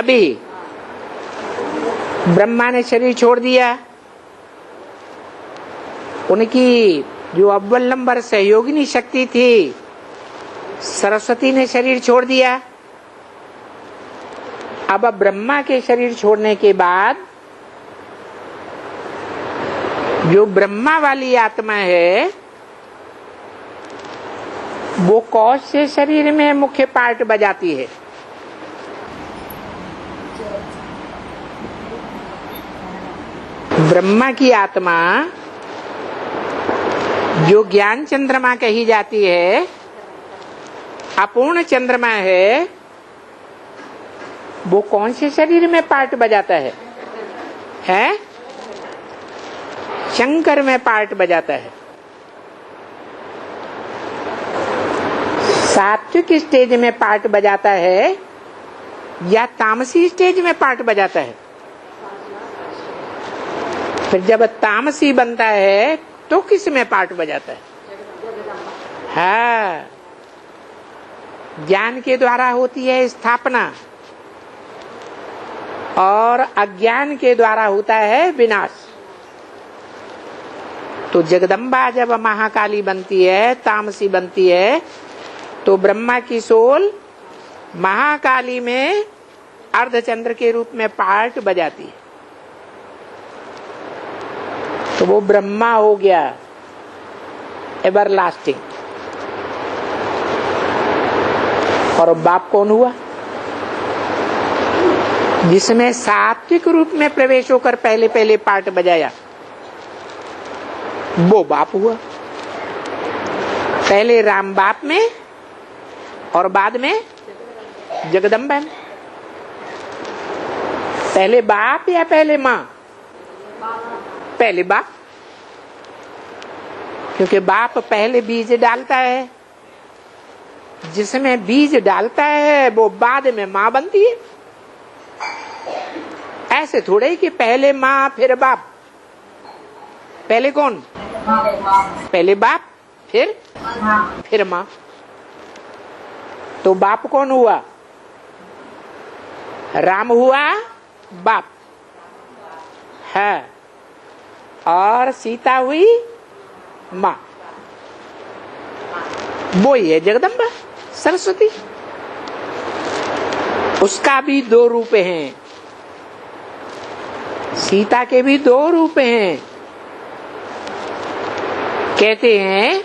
अभी ब्रह्मा ने शरीर छोड़ दिया, उनकी जो अव्वल नंबर सहयोगिनी शक्ति थी सरस्वती ने शरीर छोड़ दिया। अब ब्रह्मा के शरीर छोड़ने के बाद जो ब्रह्मा वाली आत्मा है वो कौन से शरीर में मुख्य पार्ट बजाती है? ब्रह्मा की आत्मा जो ज्ञान चंद्रमा कही जाती है, अपूर्ण चंद्रमा है, वो कौन से शरीर में पार्ट बजाता है? हैं? शंकर में पार्ट बजाता है। सात्विक स्टेज में पार्ट बजाता है या तामसी स्टेज में पार्ट बजाता है? फिर जब तामसी बनता है तो किस में पार्ट बजाता है? हाँ, ज्ञान के द्वारा होती है स्थापना और अज्ञान के द्वारा होता है विनाश। तो जगदम्बा जब महाकाली बनती है, तामसी बनती है, तो ब्रह्मा की सोल महाकाली में अर्धचंद्र के रूप में पार्ट बजाती है। तो वो ब्रह्मा हो गया एवरलास्टिंग। और बाप कौन हुआ? जिसमें सात्विक रूप में प्रवेश होकर पहले पहले पार्ट बजाया, वो बाप हुआ। पहले राम बाप में और बाद में जगदम्बा में। पहले बाप या पहले माँ? पहले बाप, क्योंकि बाप पहले बीज डालता है, जिसमें बीज डालता है वो बाद में माँ बनती है। ऐसे थोड़े कि पहले माँ फिर बाप। पहले कौन? पहले बाप फिर माँ। तो बाप कौन हुआ? राम हुआ बाप है, और सीता हुई माँ। वो ही है जगदम्बा सरस्वती। उसका भी दो रूप हैं, सीता के भी दो रूप हैं। कहते हैं,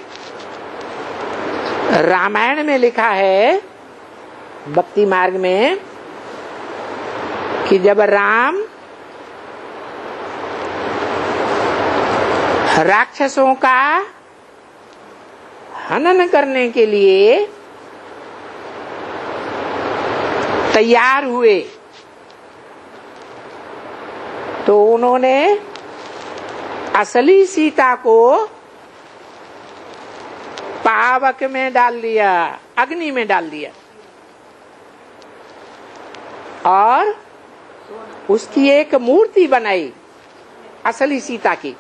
रामायण में लिखा है भक्ति मार्ग में कि जब राम राक्षसों का हनन करने के लिए तैयार हुए तो उन्होंने असली सीता को पावक में डाल दिया, अग्नि में डाल दिया, और उसकी एक मूर्ति बनाई असली सीता की।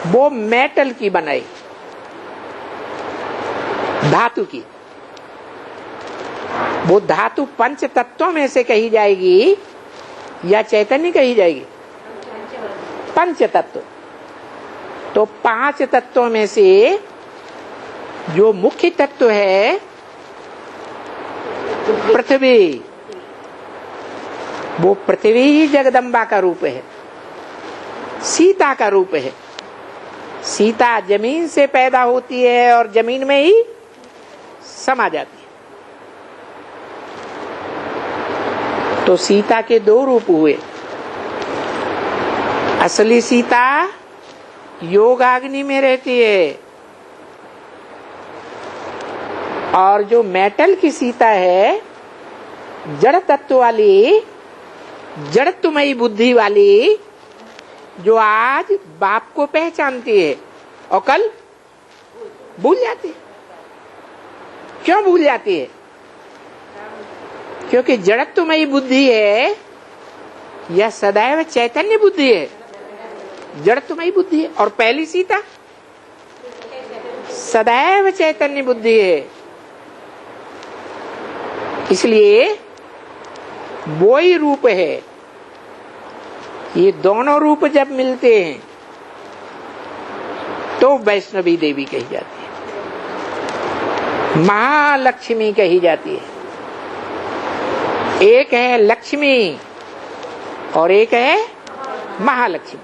वो मेटल की बनाई, धातु की। वो धातु पंच तत्वों में से कही जाएगी या चैतन्य कही जाएगी? पंच तत्व। तो पांच तत्वों में से जो मुख्य तत्व है पृथ्वी, वो पृथ्वी ही जगदम्बा का रूप है, सीता का रूप है। सीता जमीन से पैदा होती है और जमीन में ही समा जाती है। तो सीता के दो रूप हुए। असली सीता योगाग्नि में रहती है, और जो मेटल की सीता है, जड़ तत्व वाली, जड़त्वमयी बुद्धि वाली, जो आज बाप को पहचानती है और कल भूल जाती है। क्यों भूल जाती है? क्योंकि जड़त्वमयी बुद्धि है या सदैव चैतन्य बुद्धि है? जड़त्वमयी बुद्धि है। और पहली सीता सदैव चैतन्य बुद्धि है। इसलिए वो ही रूप है। ये दोनों रूप जब मिलते हैं तो वैष्णवी देवी कही जाती है, महालक्ष्मी कही जाती है। एक है लक्ष्मी और एक है महालक्ष्मी।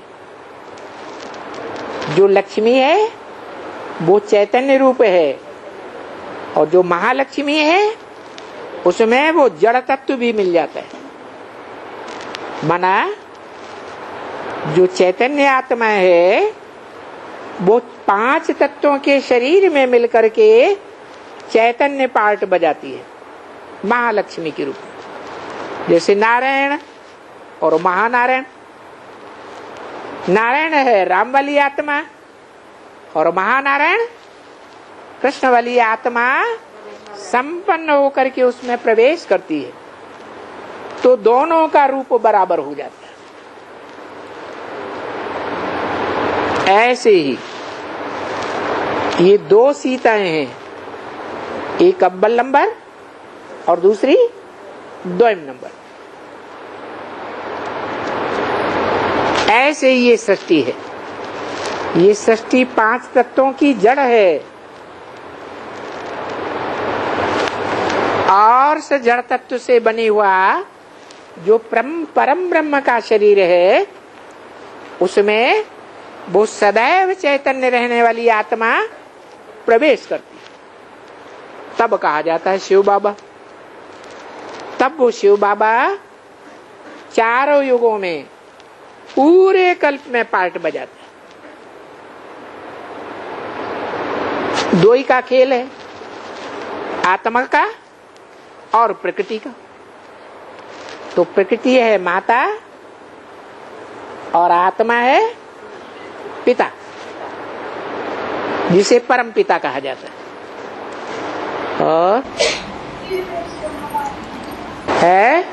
जो लक्ष्मी है वो चैतन्य रूप है, और जो महालक्ष्मी है उसमें वो जड़ तत्व भी मिल जाता है। माना जो चैतन्य आत्मा है वो 5 तत्वों के शरीर में मिलकर के चैतन्य पार्ट बजाती है महालक्ष्मी के रूप में। जैसे नारायण और महानारायण। नारायण है राम वाली आत्मा और महानारायण कृष्ण वाली आत्मा संपन्न होकर के उसमें प्रवेश करती है, तो दोनों का रूप बराबर हो जाता है। ऐसे ही ये 2 सीताएं हैं, एक अव्वल नंबर और दूसरी द्वयम नंबर। ऐसे ही ये सृष्टि है। ये सृष्टि 5 तत्वों की जड़ है, और से जड़ तत्व से बने हुआ जो परम ब्रह्म का शरीर है उसमें वो सदैव चैतन्य रहने वाली आत्मा प्रवेश करती है। तब कहा जाता है शिव बाबा। तब वो शिव बाबा चारों युगों में पूरे कल्प में पार्ट बजाते हैं। 2 ही का खेल है, आत्मा का और प्रकृति का। तो प्रकृति है माता और आत्मा है पिता, जिसे परम पिता कहा जाता है। और है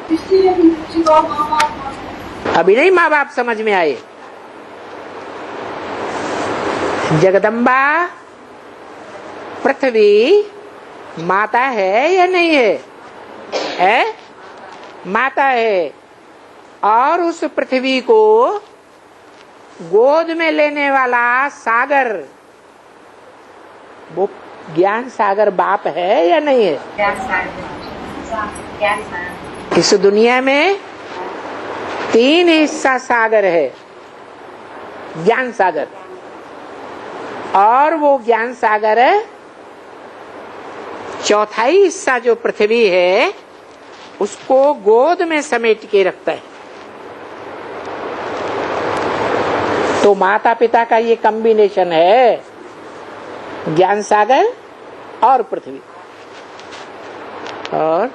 अभी नहीं माँ बाप समझ में आए। जगदम्बा पृथ्वी माता है या नहीं है? है, माता है। और उस पृथ्वी को गोद में लेने वाला सागर, वो ज्ञान सागर बाप है या नहीं है? इस दुनिया में 3 हिस्सा सागर है, ज्ञान सागर। और वो ज्ञान सागर चौथाई हिस्सा जो पृथ्वी है उसको गोद में समेट के रखता है। तो माता पिता का ये कॉम्बिनेशन है, ज्ञान सागर और पृथ्वी। और